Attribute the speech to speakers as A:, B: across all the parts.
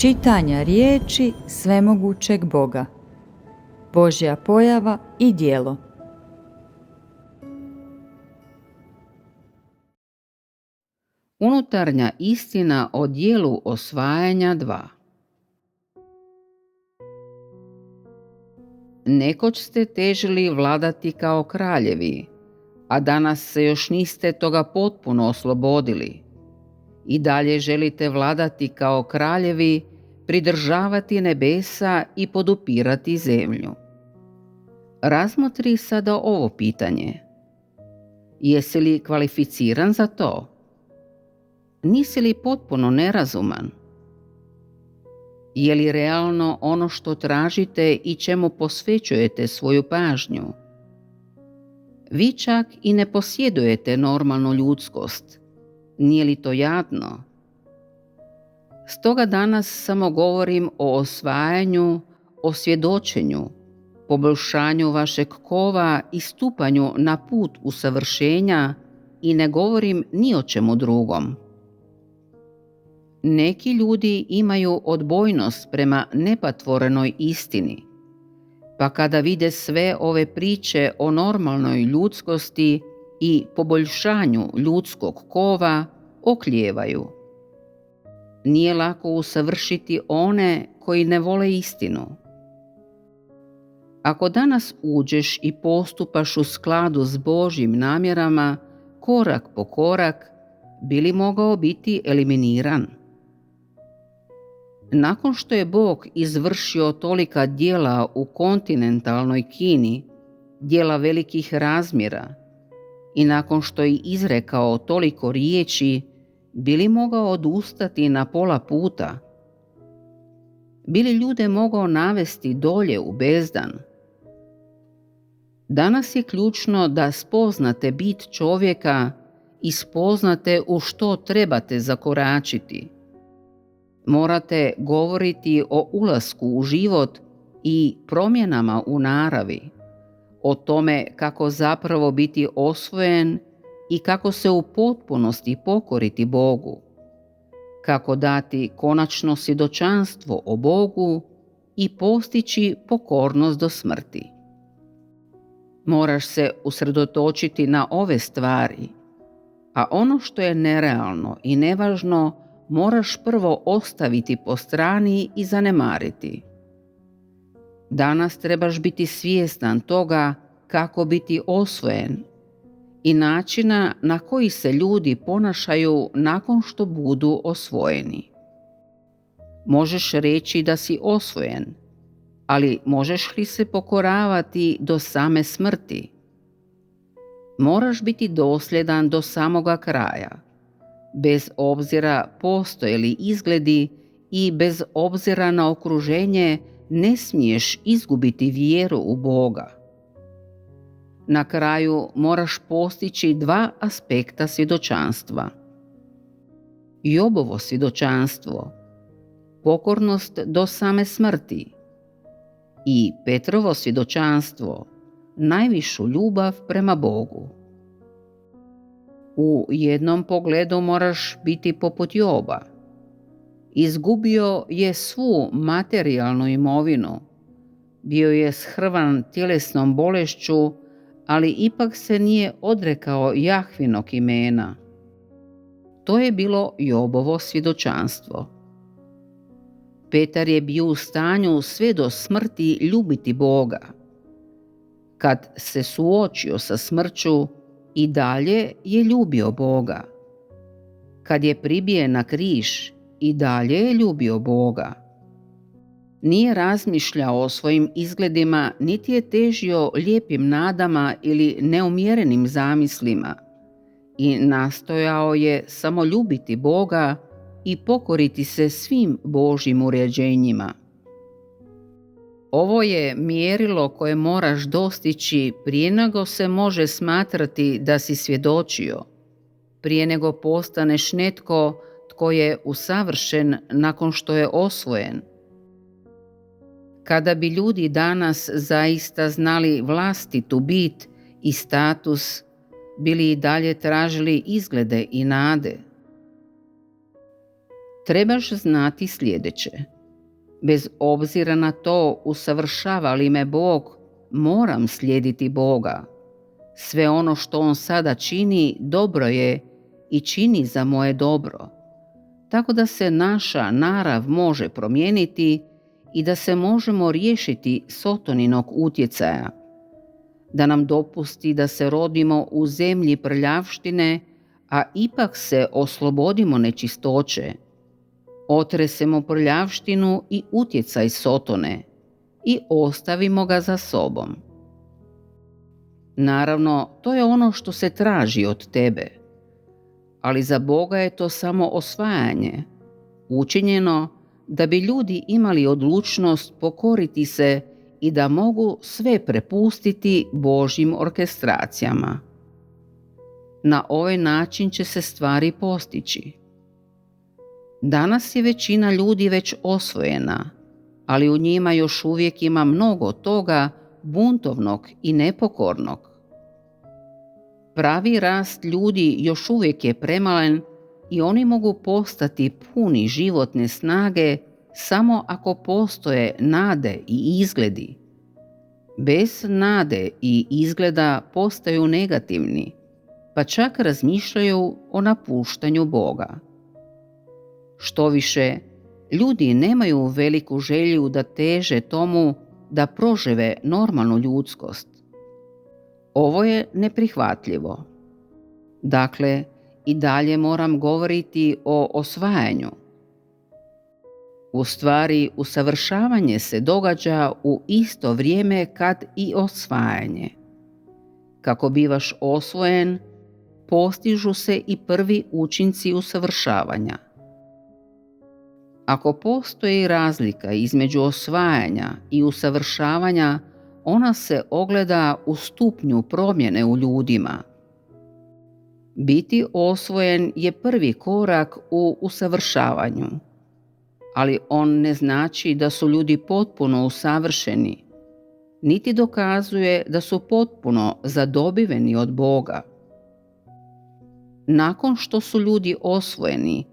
A: čitanja riječi svemogućeg Boga, Božja pojava i djelo.
B: Unutarnja istina o djelu osvajanja 2. Nekoć ste težili vladati kao kraljevi, a danas se još niste toga potpuno oslobodili. I dalje želite vladati kao kraljevi, pridržavati nebesa i podupirati zemlju. Razmotri sada ovo pitanje. Jesi li kvalificiran za to? Nisi li potpuno nerazuman? Je li realno ono što tražite i čemu posvećujete svoju pažnju? Vi čak i ne posjedujete normalnu ljudskost. Nije li to jadno? Stoga danas samo govorim o osvajanju, o svjedočenju, poboljšanju vašeg kova i stupanju na put usavršenja i ne govorim ni o čemu drugom. Neki ljudi imaju odbojnost prema nepatvorenoj istini, pa kada vide sve ove priče o normalnoj ljudskosti i poboljšanju ljudskog kova, oklijevaju. Nije lako usavršiti one koji ne vole istinu. Ako danas uđeš i postupaš u skladu s Božjim namjerama, korak po korak, bi li mogao biti eliminiran? Nakon što je Bog izvršio tolika djela u kontinentalnoj Kini, djela velikih razmjera, i nakon što je izrekao toliko riječi, bi li mogao odustati na pola puta? Bi li ljude mogao navesti dolje u bezdan? Danas je ključno da spoznate bit čovjeka i spoznate u što trebate zakoračiti. Morate govoriti o ulasku u život i promjenama u naravi, o tome kako zapravo biti osvojen i kako se u potpunosti pokoriti Bogu, kako dati konačno svjedočanstvo o Bogu i postići pokornost do smrti. Moraš se usredotočiti na ove stvari, a ono što je nerealno i nevažno moraš prvo ostaviti po strani i zanemariti. Danas trebaš biti svjestan toga kako biti osvojen i načina na koji se ljudi ponašaju nakon što budu osvojeni. Možeš reći da si osvojen, ali možeš li se pokoravati do same smrti? Moraš biti dosljedan do samoga kraja, bez obzira postoje li izgledi i bez obzira na okruženje ne smiješ izgubiti vjeru u Boga. Na kraju moraš postići 2 aspekta svjedočanstva. Jobovo svjedočanstvo, pokornost do same smrti, i Petrovo svjedočanstvo, najvišu ljubav prema Bogu. U jednom pogledu moraš biti poput Joba. Izgubio je svu materijalnu imovinu, bio je shrvan tjelesnom bolešću, ali ipak se nije odrekao Jahvinog imena. To je bilo Jobovo svjedočanstvo. Petar je bio u stanju sve do smrti ljubiti Boga. Kad se suočio sa smrću, i dalje je ljubio Boga. Kad je pribijen na križ, i dalje je ljubio Boga. Nije razmišljao o svojim izgledima, niti je težio lijepim nadama ili neumjerenim zamislima i nastojao je samo ljubiti Boga i pokoriti se svim Božjim uređenjima. Ovo je mjerilo koje moraš dostići prije nego se može smatrati da si svjedočio, prije nego postaneš netko tko je usavršen nakon što je osvojen. Kada bi ljudi danas zaista znali vlastitu bit i status, bili i dalje tražili izglede i nade. Trebaš znati sljedeće. Bez obzira na to usavršava li me Bog, moram slijediti Boga. Sve ono što On sada čini dobro je i čini za moje dobro. Tako da se naša narav može promijeniti i da se možemo riješiti Sotoninog utjecaja. Da nam dopusti da se rodimo u zemlji prljavštine, a ipak se oslobodimo nečistoće. Otresemo prljavštinu i utjecaj Sotone i ostavimo ga za sobom. Naravno, to je ono što se traži od tebe, ali za Boga je to samo osvajanje, učinjeno da bi ljudi imali odlučnost pokoriti se i da mogu sve prepustiti Božjim orkestracijama. Na ovaj način će se stvari postići. Danas je većina ljudi već osvojena, ali u njima još uvijek ima mnogo toga buntovnog i nepokornog. Pravi rast ljudi još uvijek je premalen i oni mogu postati puni životne snage samo ako postoje nade i izgledi. Bez nade i izgleda postaju negativni, pa čak razmišljaju o napuštanju Boga. Štoviše, ljudi nemaju veliku želju da teže tomu da prožive normalnu ljudskost. Ovo je neprihvatljivo. Dakle, i dalje moram govoriti o osvajanju. U stvari, usavršavanje se događa u isto vrijeme kad i osvajanje. Kako bivaš osvojen, postižu se i prvi učinci usavršavanja. Ako postoji razlika između osvajanja i usavršavanja, ona se ogleda u stupnju promjene u ljudima. Biti osvojen je prvi korak u usavršavanju, ali on ne znači da su ljudi potpuno usavršeni, niti dokazuje da su potpuno zadobiveni od Boga. Nakon što su ljudi osvojeni,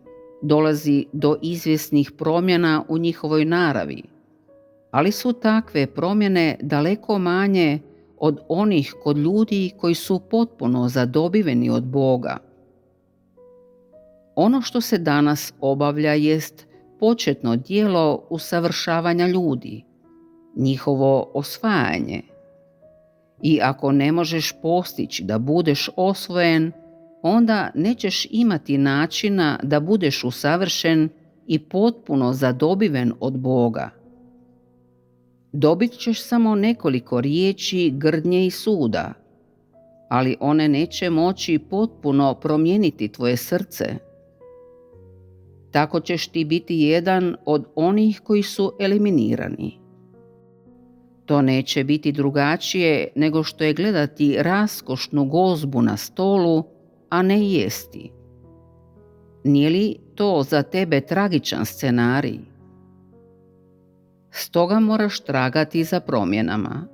B: dolazi do izvjesnih promjena u njihovoj naravi, ali su takve promjene daleko manje od onih kod ljudi koji su potpuno zadobiveni od Boga. Ono što se danas obavlja jest početno djelo usavršavanja ljudi, njihovo osvajanje. I ako ne možeš postići da budeš osvojen, onda nećeš imati načina da budeš usavršen i potpuno zadobiven od Boga. Dobit ćeš samo nekoliko riječi grdnje i suda, ali one neće moći potpuno promijeniti tvoje srce. Tako ćeš ti biti jedan od onih koji su eliminirani. To neće biti drugačije nego što je gledati raskošnu gozbu na stolu, a ne jesti. Nije li to za tebe tragičan scenarij? Stoga moraš tragati za promjenama.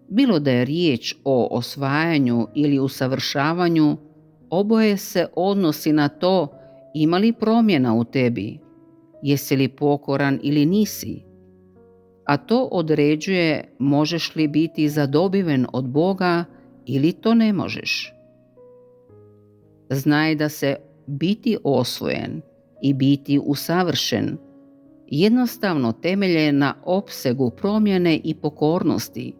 B: Bilo da je riječ o osvajanju ili usavršavanju, oboje se odnosi na to ima li promjena u tebi, jesi li pokoran ili nisi, a to određuje možeš li biti zadobiven od Boga ili to ne možeš. Znaj da se biti osvojen i biti usavršen jednostavno temelje na opsegu promjene i pokornosti,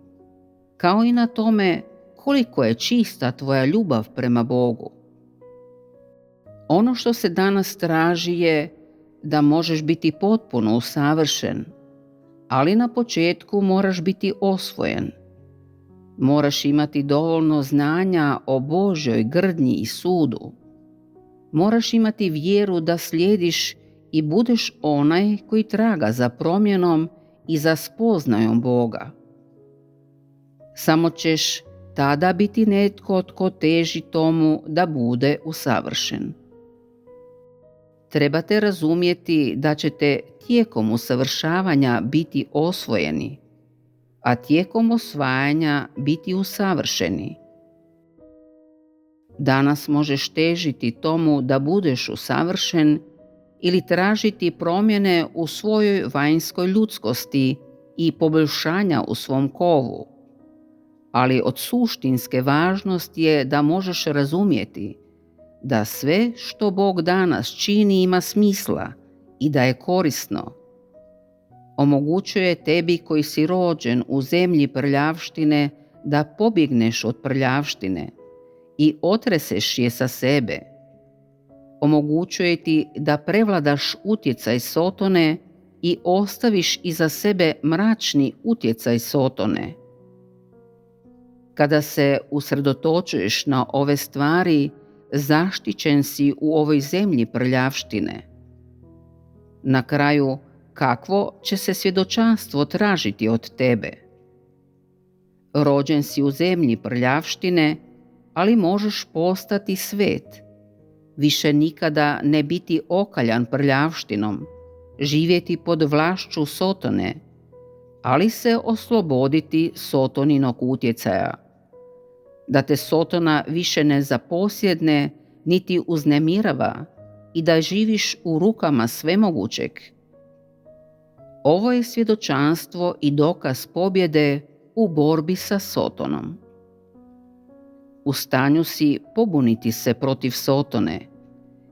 B: kao i na tome koliko je čista tvoja ljubav prema Bogu. Ono što se danas traži je da možeš biti potpuno usavršen, ali na početku moraš biti osvojen. Moraš imati dovoljno znanja o Božjoj grdnji i sudu. Moraš imati vjeru da slijediš i budeš onaj koji traga za promjenom i za spoznajom Boga. Samo ćeš tada biti netko tko teži tomu da bude usavršen. Trebate razumjeti da ćete tijekom usavršavanja biti osvojeni, a tijekom osvajanja biti usavršeni. Danas možeš težiti tomu da budeš usavršen ili tražiti promjene u svojoj vanjskoj ljudskosti i poboljšanja u svom kovu. Ali od suštinske važnosti je da možeš razumjeti da sve što Bog danas čini ima smisla i da je korisno. Omogućuje tebi koji si rođen u zemlji prljavštine da pobjegneš od prljavštine i otreseš je sa sebe. Omogućuje ti da prevladaš utjecaj Sotone i ostaviš iza sebe mračni utjecaj Sotone. Kada se usredotočuješ na ove stvari, zaštićen si u ovoj zemlji prljavštine. Na kraju, kakvo će se svjedočanstvo tražiti od tebe? Rođen si u zemlji prljavštine, ali možeš postati svet. Više nikada ne biti okaljan prljavštinom, živjeti pod vlašću Sotone, ali se osloboditi Sotoninog utjecaja. Da te Sotona više ne zaposjedne niti uznemirava i da živiš u rukama svemogućeg. Ovo je svjedočanstvo i dokaz pobjede u borbi sa Sotonom. U stanju si pobuniti se protiv Sotone,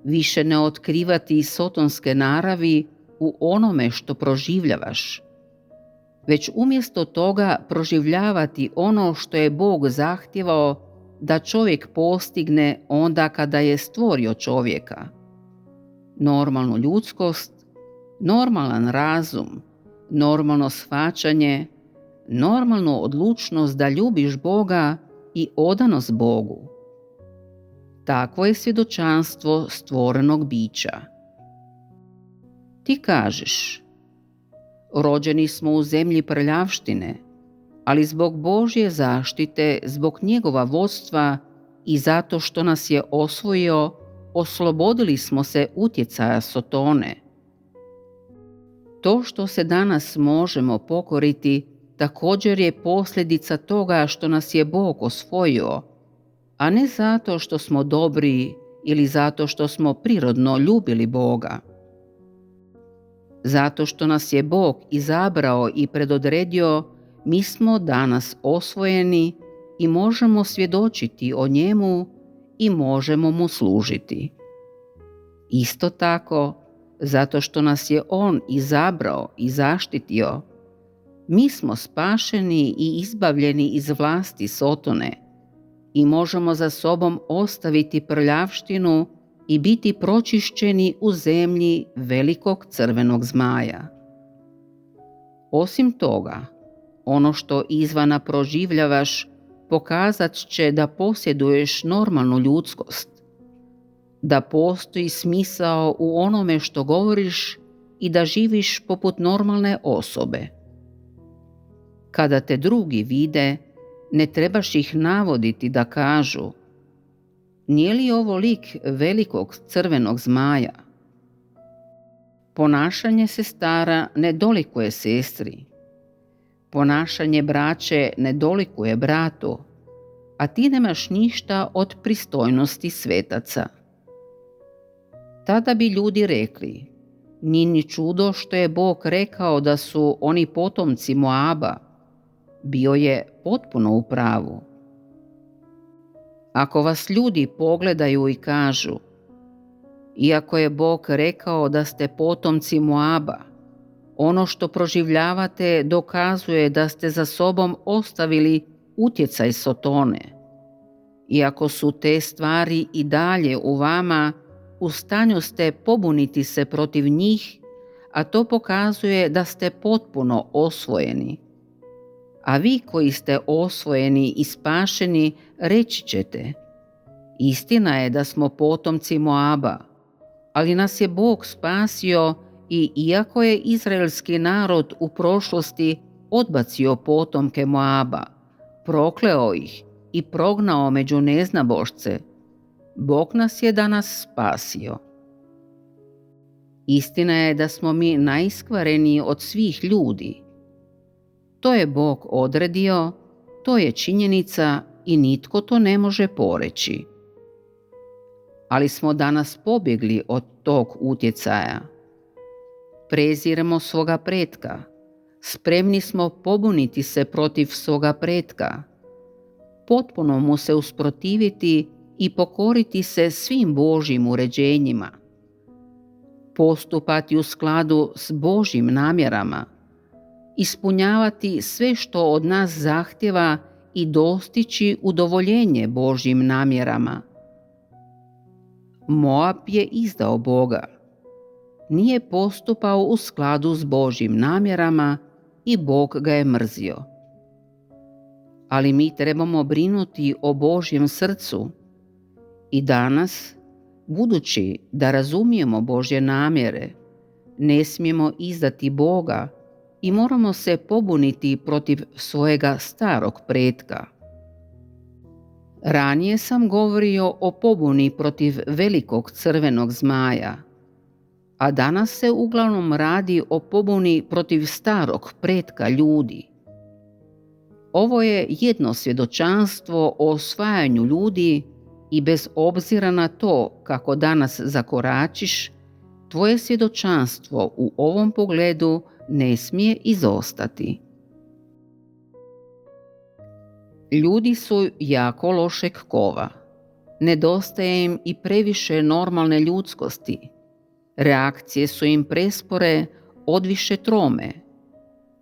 B: više ne otkrivati sotonske naravi u onome što proživljavaš, već umjesto toga proživljavati ono što je Bog zahtjevao da čovjek postigne onda kada je stvorio čovjeka. Normalnu ljudskost, normalan razum, normalno shvaćanje, normalnu odlučnost da ljubiš Boga i odanost Bogu. Takvo je svjedočanstvo stvorenog bića. Ti kažeš: rođeni smo u zemlji prljavštine, ali zbog Božje zaštite, zbog njegova vodstva i zato što nas je osvojio, oslobodili smo se utjecaja Sotone. To što se danas možemo pokoriti također je posljedica toga što nas je Bog osvojio, a ne zato što smo dobri ili zato što smo prirodno ljubili Boga. Zato što nas je Bog izabrao i predodredio, mi smo danas osvojeni i možemo svjedočiti o njemu i možemo mu služiti. Isto tako, zato što nas je on izabrao i zaštitio, mi smo spašeni i izbavljeni iz vlasti Sotone i možemo za sobom ostaviti prljavštinu i biti pročišćeni u zemlji velikog crvenog zmaja. Osim toga, ono što izvana proživljavaš pokazat će da posjeduješ normalnu ljudskost, da postoji smisao u onome što govoriš i da živiš poput normalne osobe. Kada te drugi vide, ne trebaš ih navoditi da kažu: nije li ovo lik velikog crvenog zmaja? Ponašanje sestara ne dolikuje sestri. Ponašanje braće ne dolikuje bratu, a ti nemaš ništa od pristojnosti svetaca. Tada bi ljudi rekli: nije ni čudo što je Bog rekao da su oni potomci Moaba. Bio je potpuno u pravu. Ako vas ljudi pogledaju i kažu: iako je Bog rekao da ste potomci Moaba, ono što proživljavate dokazuje da ste za sobom ostavili utjecaj Sotone. Iako su te stvari i dalje u vama, u stanju ste pobuniti se protiv njih, a to pokazuje da ste potpuno osvojeni. A vi koji ste osvojeni i spašeni reći ćete: istina je da smo potomci Moaba, ali nas je Bog spasio i iako je izraelski narod u prošlosti odbacio potomke Moaba, prokleo ih i prognao među neznabošce, Bog nas je danas spasio. Istina je da smo mi najiskvareniji od svih ljudi. To je Bog odredio, to je činjenica i nitko to ne može poreći. ali smo danas pobjegli od tog utjecaja. Preziremo svoga pretka, spremni smo pobuniti se protiv svoga pretka, potpuno mu se usprotiviti i pokoriti se svim Božjim uređenjima, postupati u skladu s Božjim namjerama, ispunjavati sve što od nas zahtjeva i dostići udovoljenje Božjim namjerama. Moab je izdao Boga, nije postupao u skladu s Božjim namjerama i Bog ga je mrzio. Ali mi trebamo brinuti o Božjem srcu i danas, budući da razumijemo Božje namjere, ne smijemo izdati Boga i moramo se pobuniti protiv svojega starog pretka. Ranije sam govorio o pobuni protiv velikog crvenog zmaja, a danas se uglavnom radi o pobuni protiv starog pretka ljudi. Ovo je jedno svjedočanstvo o osvajanju ljudi i bez obzira na to kako danas zakoračiš, tvoje svjedočanstvo u ovom pogledu ne smije izostati. Ljudi su jako lošeg kova. Nedostaje im i previše normalne ljudskosti. Reakcije su im prespore, odviše trome.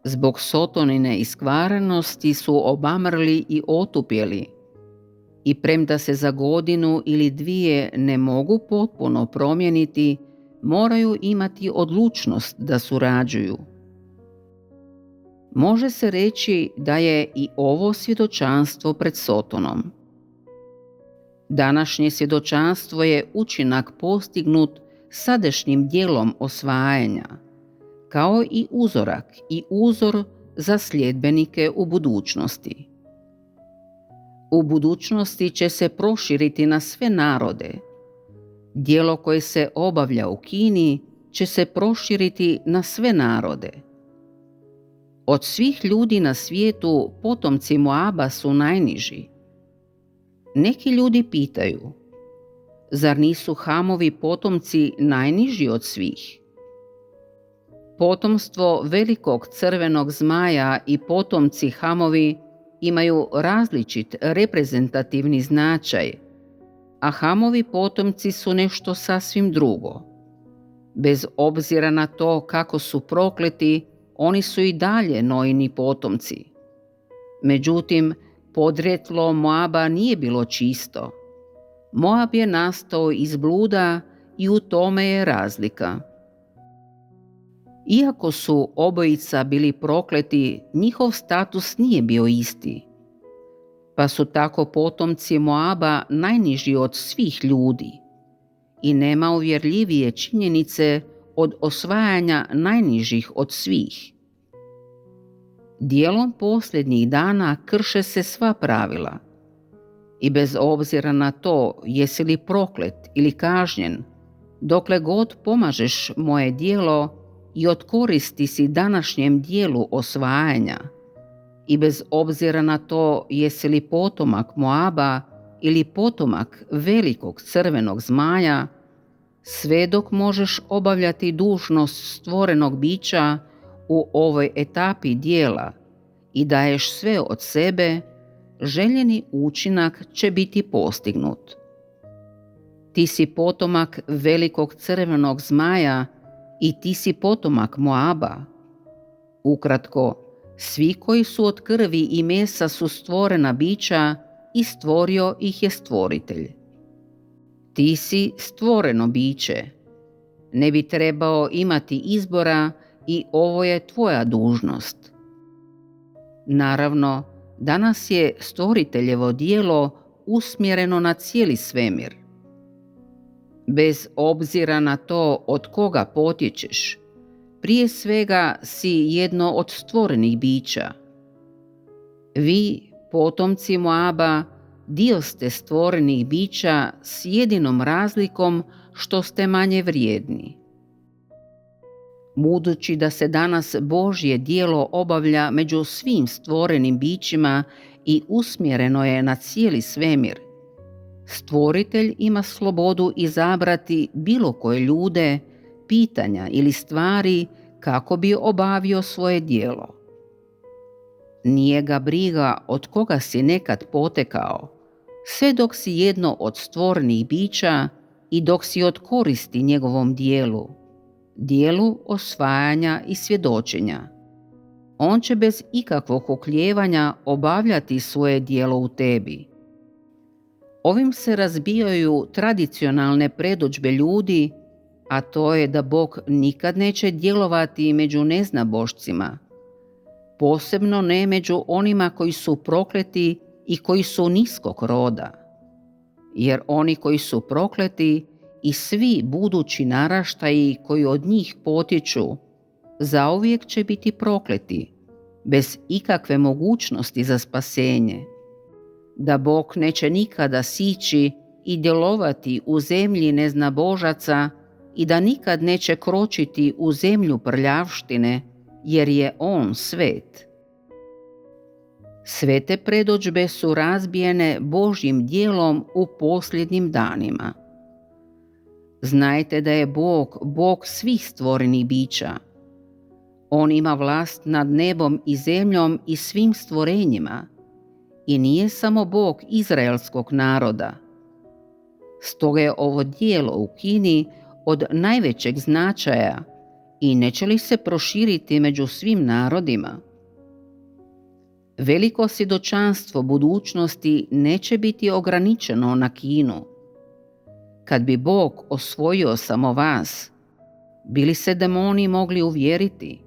B: Zbog sotonine iskvarenosti su obamrli i otupjeli. I premda se za godinu ili dvije ne mogu potpuno promijeniti, moraju imati odlučnost da surađuju. Može se reći da je i ovo svjedočanstvo pred Sotonom. Današnje svjedočanstvo je učinak postignut sadašnjim djelom osvajanja, kao i uzorak i uzor za sljedbenike u budućnosti. U budućnosti će se proširiti na sve narode. Djelo koje se obavlja u Kini će se proširiti na sve narode. Od svih ljudi na svijetu potomci Moaba su najniži. Neki ljudi pitaju, zar nisu Hamovi potomci najniži od svih? Potomstvo velikog crvenog zmaja i potomci Hamovi imaju različit reprezentativni značaj, a Hamovi potomci su nešto sasvim drugo. Bez obzira na to kako su prokleti, oni su i dalje Noini potomci. Međutim, podrijetlo Moaba nije bilo čisto. Moab je nastao iz bluda i u tome je razlika. Iako su obojica bili prokleti, njihov status nije bio isti. Pa su tako potomci Moaba najniži od svih ljudi i nema uvjerljivije činjenice od osvajanja najnižih od svih. Dijelom posljednjih dana krše se sva pravila i bez obzira na to jesi li proklet ili kažnjen, dokle god pomažeš moje djelo i od koristi si današnjem dijelu osvajanja i bez obzira na to jesi li potomak Moaba ili potomak velikog crvenog zmaja, sve dok možeš obavljati dužnost stvorenog bića u ovoj etapi dijela i daješ sve od sebe, željeni učinak će biti postignut. Ti si potomak velikog crvenog zmaja i ti si potomak Moaba. Ukratko, svi koji su od krvi i mesa su stvorena bića i stvorio ih je stvoritelj. Ti si stvoreno biće. Ne bi trebao imati izbora i ovo je tvoja dužnost. Naravno, danas je stvoriteljevo djelo usmjereno na cijeli svemir. Bez obzira na to od koga potječeš, prije svega si jedno od stvorenih bića. Vi, potomci Moaba, dio ste stvorenih bića s jedinom razlikom što ste manje vrijedni. Budući da se danas Božje djelo obavlja među svim stvorenim bićima i usmjereno je na cijeli svemir, Stvoritelj ima slobodu izabrati bilo koje ljude, pitanja ili stvari kako bi obavio svoje djelo. Nije ga briga od koga si nekad potekao, sve dok si jedno od stvorenih bića i dok si od koristi njegovom dijelu osvajanja i svjedočenja. On će bez ikakvog oklijevanja obavljati svoje djelo u tebi. Ovim se razbijaju tradicionalne predodžbe ljudi, a to je da Bog nikad neće djelovati među neznabošcima, posebno ne među onima koji su prokleti i koji su niskog roda. Jer oni koji su prokleti i svi budući naraštaji koji od njih potječu, zauvijek će biti prokleti, bez ikakve mogućnosti za spasenje. Da Bog neće nikada sići i djelovati u zemlji neznabožaca i da nikad neće kročiti u zemlju prljavštine, jer je On svet. Sve te predodžbe su razbijene Božjim djelom u posljednjim danima. Znajte da je Bog svih stvorenih bića. On ima vlast nad nebom i zemljom i svim stvorenjima i nije samo Bog izraelskog naroda. Stoga je ovo djelo u Kini od najvećeg značaja i neće li se proširiti među svim narodima. Veliko svjedočanstvo budućnosti neće biti ograničeno na Kinu. Kad bi Bog osvojio samo vas, bi li se demoni mogli uvjeriti?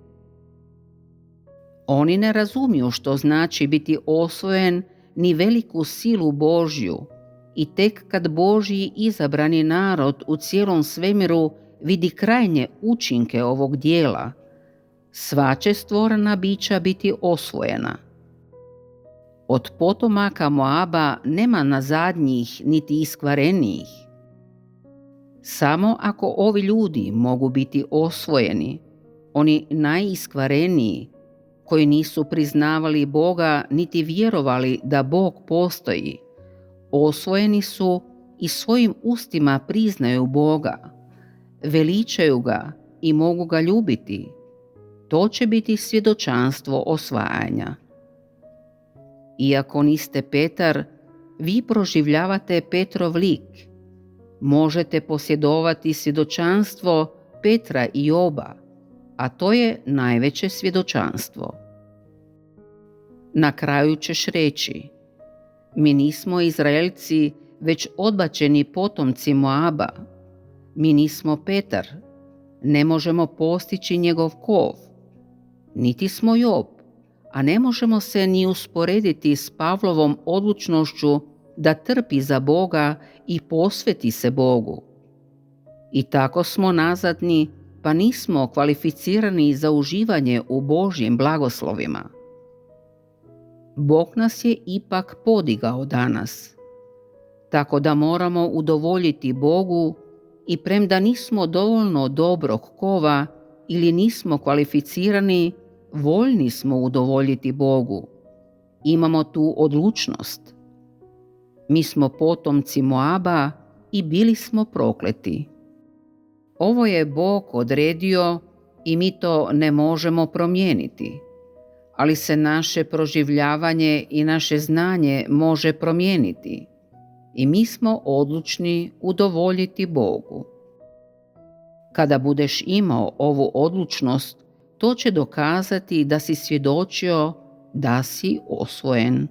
B: Oni ne razumiju što znači biti osvojen ni veliku silu Božju i tek kad Božji izabrani narod u cijelom svemiru vidi krajnje učinke ovog djela, sva će stvorena bića biti osvojena. Od potomaka Moaba nema nazadnjih niti iskvarenijih. Samo ako ovi ljudi mogu biti osvojeni, oni najiskvareniji, koji nisu priznavali Boga niti vjerovali da Bog postoji, osvojeni su i svojim ustima priznaju Boga, veličaju ga i mogu ga ljubiti. To će biti svjedočanstvo osvajanja. Iako niste Petar, vi proživljavate Petrov lik. Možete posjedovati svjedočanstvo Petra i Joba, a to je najveće svjedočanstvo. Na kraju ćeš reći: mi nismo Izraelci, već odbačeni potomci Moaba. Mi nismo Petar, ne možemo postići njegov kov. Niti smo Job, a ne možemo se ni usporediti s Pavlovom odlučnošću da trpi za Boga i posveti se Bogu. I tako smo nazadni, pa nismo kvalificirani za uživanje u Božjim blagoslovima. Bog nas je ipak podigao danas, tako da moramo udovoljiti Bogu i premda nismo dovoljno dobrog kova ili nismo kvalificirani, voljni smo udovoljiti Bogu. Imamo tu odlučnost. Mi smo potomci Moaba i bili smo prokleti. Ovo je Bog odredio i mi to ne možemo promijeniti, ali se naše proživljavanje i naše znanje može promijeniti i mi smo odlučni udovoljiti Bogu. Kada budeš imao ovu odlučnost, to će dokazati da si svjedočio da si osvojen.